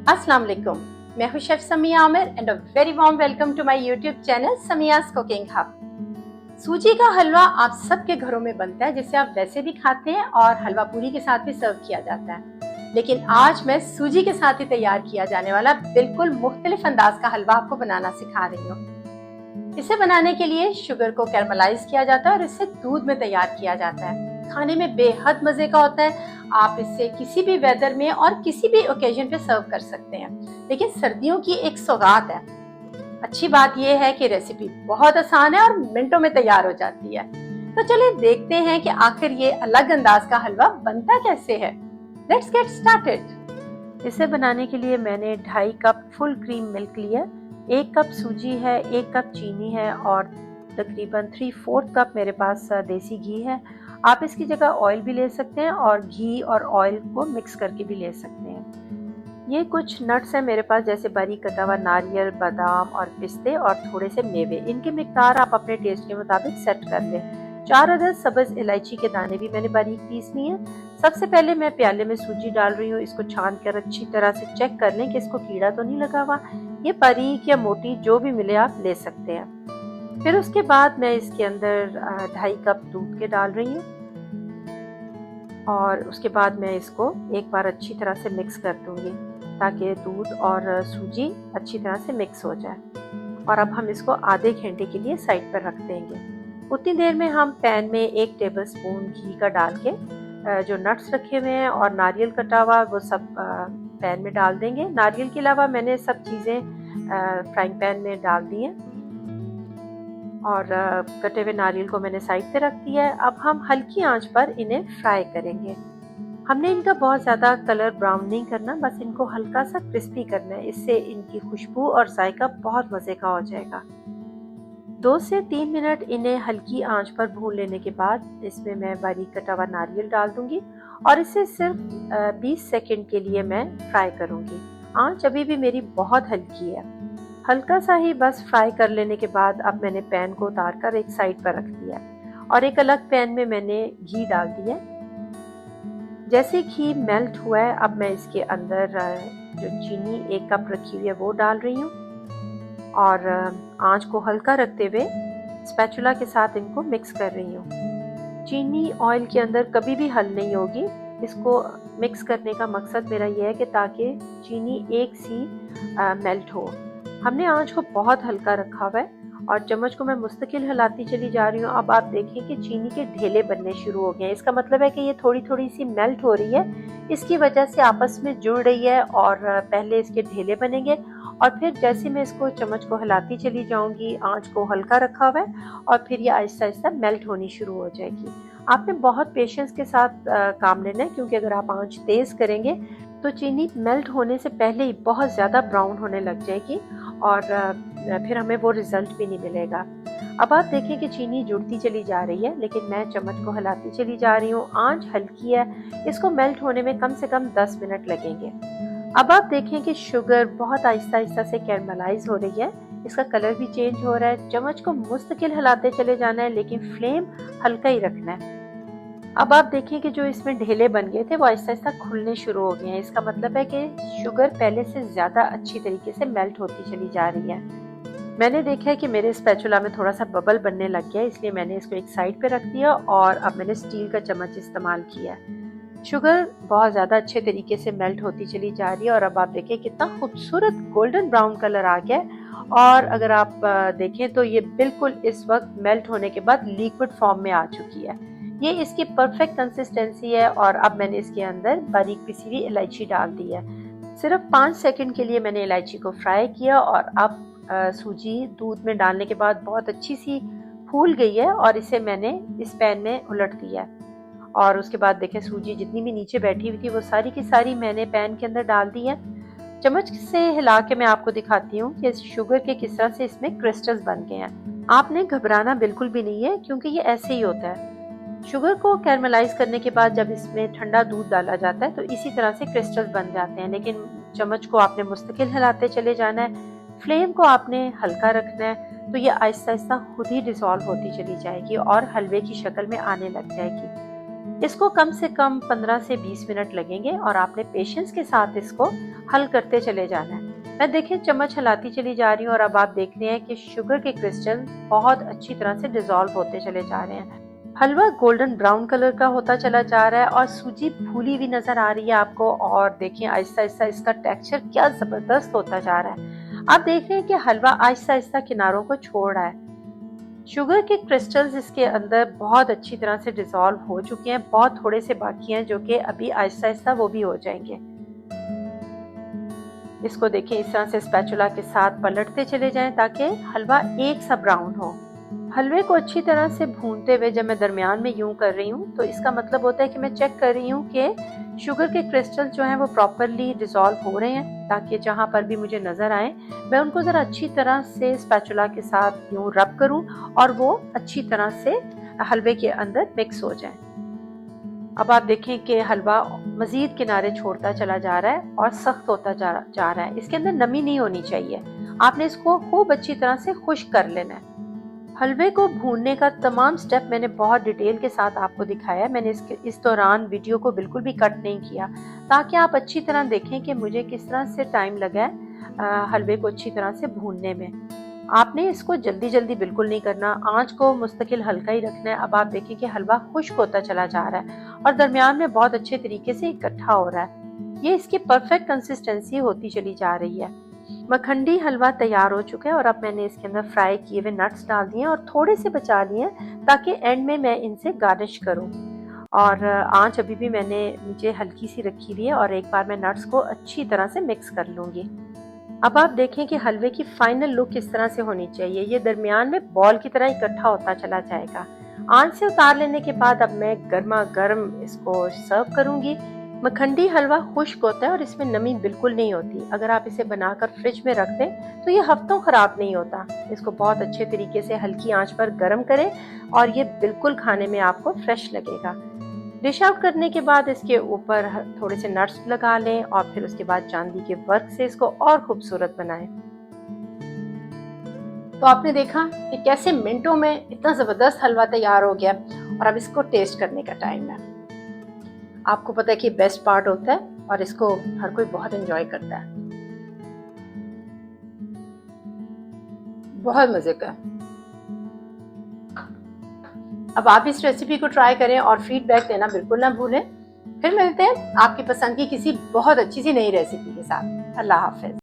अस्सलाम वालेकुम। मैं हूं chef Samiya Aamir and a very warm welcome to my YouTube channel Samiya's Cooking Hub. सूजी का हलवा आप सबके घरों में बनता है, जिसे आप वैसे भी खाते हैं और हलवा पूरी के साथ भी सर्व किया जाता है। लेकिन आज मैं सूजी के साथ ही तैयार किया जाने वाला बिल्कुल मुख्तलिफ अंदाज का हलवा आपको बनाना सिखा रही हूँ। इसे बनाने के लिए शुगर को कैरमलाइज किया जाता है और इसे दूध में तैयार किया जाता है। खाने में बेहद मजे का होता है। आप इसे किसी भी वेदर में और किसी भी ओकेजन पे सर्व कर सकते हैं। लेकिन सर्दियों की एक सौगात है। अच्छी बात यह है कि रेसिपी बहुत आसान है और मिनटों में तैयार हो जाती है। तो चलिए देखते हैं कि आखिर ये अलग अंदाज का हलवा बनता कैसे है। Let's get started. इसे बनाने के लिए मैंने 2.5 कप फुल क्रीम मिल्क लिया, 1 कप सूजी है, 1 कप चीनी है और तकरीबन 3/4 कप मेरे पास देसी घी है। आप इसकी जगह ऑयल भी ले सकते हैं और घी और ऑयल को मिक्स करके भी ले सकते हैं। ये कुछ नट्स हैं मेरे पास, जैसे बारीक कटा हुआ नारियल, बादाम और पिस्ते और थोड़े से मेवे। इनकी मिकदार आप अपने टेस्ट के मुताबिक सेट कर लें। 4 अदद सब्ज इलायची के दाने भी मैंने बारीक पीस लिए हैं। सबसे पहले मैं प्याले में सूजी डाल रही हूँ। इसको छान कर अच्छी तरह से चेक कर लें कि इसको कीड़ा तो नहीं लगा हुआ। ये बारीक या मोटी जो भी मिले आप ले सकते हैं। फिर उसके बाद मैं इसके अंदर 2.5 कप दूध के डाल रही हूँ और उसके बाद मैं इसको एक बार अच्छी तरह से मिक्स कर दूंगी ताकि दूध और सूजी अच्छी तरह से मिक्स हो जाए। और अब हम इसको आधे घंटे के लिए साइड पर रख देंगे। उतनी देर में हम पैन में 1 टेबलस्पून घी का डाल के जो नट्स रखे हुए हैं और नारियल कटा हुआ वो सब पैन में डाल देंगे। नारियल के अलावा मैंने सब चीज़ें फ्राइंग पैन में डाल दी हैं और कटे हुए नारियल को मैंने साइड पे रख दिया है। अब हम हल्की आंच पर इन्हें फ्राई करेंगे। हमने इनका बहुत ज़्यादा कलर ब्राउन नहीं करना, बस इनको हल्का सा क्रिस्पी करना है। इससे इनकी खुशबू और जायका बहुत मज़े का हो जाएगा। 2 से 3 मिनट इन्हें हल्की आंच पर भून लेने के बाद इसमें मैं बारीक कटा हुआ नारियल डाल दूंगी और इसे सिर्फ 20 सेकंड के लिए मैं फ्राई करूंगी। आंच अभी भी मेरी बहुत हल्की है। हल्का सा ही बस फ्राई कर लेने के बाद अब मैंने पैन को उतार कर एक साइड पर रख दिया और एक अलग पैन में मैंने घी डाल दिया। जैसे घी मेल्ट हुआ है, अब मैं इसके अंदर जो चीनी 1 कप रखी हुई है वो डाल रही हूँ और आंच को हल्का रखते हुए स्पैचुला के साथ इनको मिक्स कर रही हूँ। चीनी ऑयल के अंदर कभी भी हल नहीं होगी। इसको मिक्स करने का मकसद मेरा यह है कि ताकि चीनी एक सी मेल्ट हो। हमने आंच को बहुत हल्का रखा हुआ है और चम्मच को मैं मुस्तकिल हिलाती चली जा रही हूँ। अब आप देखें कि चीनी के ढेले बनने शुरू हो गए हैं। इसका मतलब है कि ये थोड़ी थोड़ी सी मेल्ट हो रही है। इसकी वजह से आपस में जुड़ रही है और पहले इसके ढेले बनेंगे और फिर जैसे मैं इसको चम्मच को हिलाती चली जाऊंगी, आंच को हल्का रखा हुआ है और फिर ये आहिस्ता आहिस्ता मेल्ट होनी शुरू हो जाएगी। आपने बहुत पेशेंस के साथ काम लेना है, क्योंकि अगर आप आंच तेज करेंगे तो चीनी मेल्ट होने से पहले ही बहुत ज़्यादा ब्राउन होने लग जाएगी और फिर हमें वो रिजल्ट भी नहीं मिलेगा। अब आप देखें कि चीनी जुड़ती चली जा रही है, लेकिन मैं चम्मच को हिलाती चली जा रही हूँ। आंच हल्की है, इसको मेल्ट होने में कम से कम 10 मिनट लगेंगे। अब आप देखें कि शुगर बहुत आहिस्ता आहिस्ता से कैरमलाइज हो रही है। इसका कलर भी चेंज हो रहा है। चम्मच को मुस्तकिल हिलाते चले जाना है, लेकिन फ्लेम हल्का ही रखना है। अब आप देखें कि जो इसमें ढेले बन गए थे वो आहिस्ता आहिस्ता खुलने शुरू हो गए हैं। इसका मतलब है कि शुगर पहले से ज़्यादा अच्छी तरीके से मेल्ट होती चली जा रही है। मैंने देखा है कि मेरे स्पैचुला में थोड़ा सा बबल बनने लग गया, इसलिए मैंने इसको एक साइड पे रख दिया और अब मैंने स्टील का चम्मच इस्तेमाल किया। शुगर बहुत ज़्यादा अच्छे तरीके से मेल्ट होती चली जा रही है और अब आप देखें कितना खूबसूरत गोल्डन ब्राउन कलर आ गया है। और अगर आप देखें तो ये बिल्कुल इस वक्त मेल्ट होने के बाद लिक्विड फॉर्म में आ चुकी है। ये इसकी परफेक्ट कंसिस्टेंसी है और अब मैंने इसके अंदर बारीक पिसी हुई इलायची डाल दी है। सिर्फ 5 सेकंड के लिए मैंने इलायची को फ्राई किया और अब सूजी दूध में डालने के बाद बहुत अच्छी सी फूल गई है और इसे मैंने इस पैन में उलट दिया और उसके बाद देखें सूजी जितनी भी नीचे बैठी हुई थी वो सारी की सारी मैंने पैन के अंदर डाल दी है। चम्मच से हिला के मैं आपको दिखाती हूँ कि शुगर के किस तरह से इसमें क्रिस्टल्स बन गए हैं। आपने घबराना बिल्कुल भी नहीं है, क्योंकि ये ऐसे ही होता है। शुगर को कैरमलाइज करने के बाद जब इसमें ठंडा दूध डाला जाता है तो इसी तरह से क्रिस्टल्स बन जाते हैं, लेकिन चम्मच को आपने मुस्तकिल हिलाते चले जाना है। फ्लेम को आपने हल्का रखना है, तो ये आहिस्ता आहिस्ता खुद ही डिसॉल्व होती चली जाएगी और हलवे की शक्ल में आने लग जाएगी। इसको कम से कम 15 से 20 मिनट लगेंगे और आपने पेशेंस के साथ इसको हल करते चले जाना है। मैं देखिए चम्मच हिलाती चली जा रही हूँ और अब आप देख रहे हैं कि शुगर के क्रिस्टल बहुत अच्छी तरह से डिसॉल्व होते चले जा रहे हैं। हलवा गोल्डन ब्राउन कलर का होता चला जा रहा है और सूजी फूली हुई नजर आ रही है आपको। और देखिए आहिस्ता आहिस्ता इसका टेक्सचर क्या जबरदस्त होता जा रहा है। आप देख रहे हैं कि हलवा आहिस्ता आहिस्ता किनारों को छोड़ रहा है। शुगर के क्रिस्टल्स इसके अंदर बहुत अच्छी तरह से डिसॉल्व हो चुके हैं, बहुत थोड़े से बाकी हैं जो कि अभी आहिस्ता आहिस्ता वो भी हो जाएंगे। इसको देखिए इस तरह से स्पैचुला के साथ पलटते चले जाएं ताकि हलवा एक सा ब्राउन हो। हलवे को अच्छी तरह से भूनते हुए जब मैं दरमियान में यूं कर रही हूँ तो इसका मतलब होता है कि मैं चेक कर रही हूँ कि शुगर के क्रिस्टल जो हैं वो प्रॉपरली डिसॉल्व हो रहे हैं, ताकि जहां पर भी मुझे नजर आए मैं उनको जरा अच्छी तरह से स्पैचुला के साथ यूं रब करूं और वो अच्छी तरह से हलवे के अंदर मिक्स हो जाए। अब आप देखें कि हलवा मजीद किनारे छोड़ता चला जा रहा है और सख्त होता जा रहा है। इसके अंदर नमी नहीं होनी चाहिए, आपने इसको खूब अच्छी तरह से खुश्क कर लेना है। हलवे को भूनने का तमाम स्टेप मैंने बहुत डिटेल के साथ आपको दिखाया है। मैंने इस दौरान वीडियो को बिल्कुल भी कट नहीं किया ताकि आप अच्छी तरह देखें कि मुझे किस तरह से टाइम लगा है हलवे को अच्छी तरह से भूनने में। आपने इसको जल्दी जल्दी बिल्कुल नहीं करना, आंच को मुस्तकिल हल्का ही रखना है। अब आप देखें कि हलवा खुश्क होता चला जा रहा है और दरमियान में बहुत अच्छे तरीके से इकट्ठा हो रहा है। ये इसकी परफेक्ट कंसिस्टेंसी होती चली जा रही है। मखंडी हलवा तैयार हो चुका है और अब मैंने इसके अंदर फ्राई किए हुए नट्स डाल दिए और थोड़े से बचा लिए ताकि एंड में मैं इनसे गार्निश करूं। और आंच अभी भी मैंने नीचे हल्की सी रखी हुई है और एक बार मैं नट्स को अच्छी तरह से मिक्स कर लूंगी। अब आप देखें कि हलवे की फाइनल लुक किस तरह से होनी चाहिए। ये दरमियान में बॉल की तरह इकट्ठा होता चला जाएगा। आंच से उतार लेने के बाद अब मैं गर्मा गर्म इसको सर्व करूंगी। मखंडी हलवा खुश्क होता है और इसमें नमी बिल्कुल नहीं होती। अगर आप इसे बनाकर फ्रिज में रख दें तो ये हफ्तों खराब नहीं होता। इसको बहुत अच्छे तरीके से हल्की आंच पर गर्म करें और ये बिल्कुल खाने में आपको फ्रेश लगेगा। डिश आउट करने के बाद इसके ऊपर थोड़े से नट्स लगा लें और फिर उसके बाद चांदी के वर्क से इसको और खूबसूरत बनाएं। तो आपने देखा कि कैसे मिनटों में इतना जबरदस्त हलवा तैयार हो गया और अब इसको टेस्ट करने का टाइम है। आपको पता है कि बेस्ट पार्ट होता है और इसको हर कोई बहुत एंजॉय करता है। बहुत मजे का। अब आप इस रेसिपी को ट्राई करें और फीडबैक देना बिल्कुल ना भूलें। फिर मिलते हैं आपकी पसंद की किसी बहुत अच्छी सी नई रेसिपी के साथ। अल्लाह हाफिज।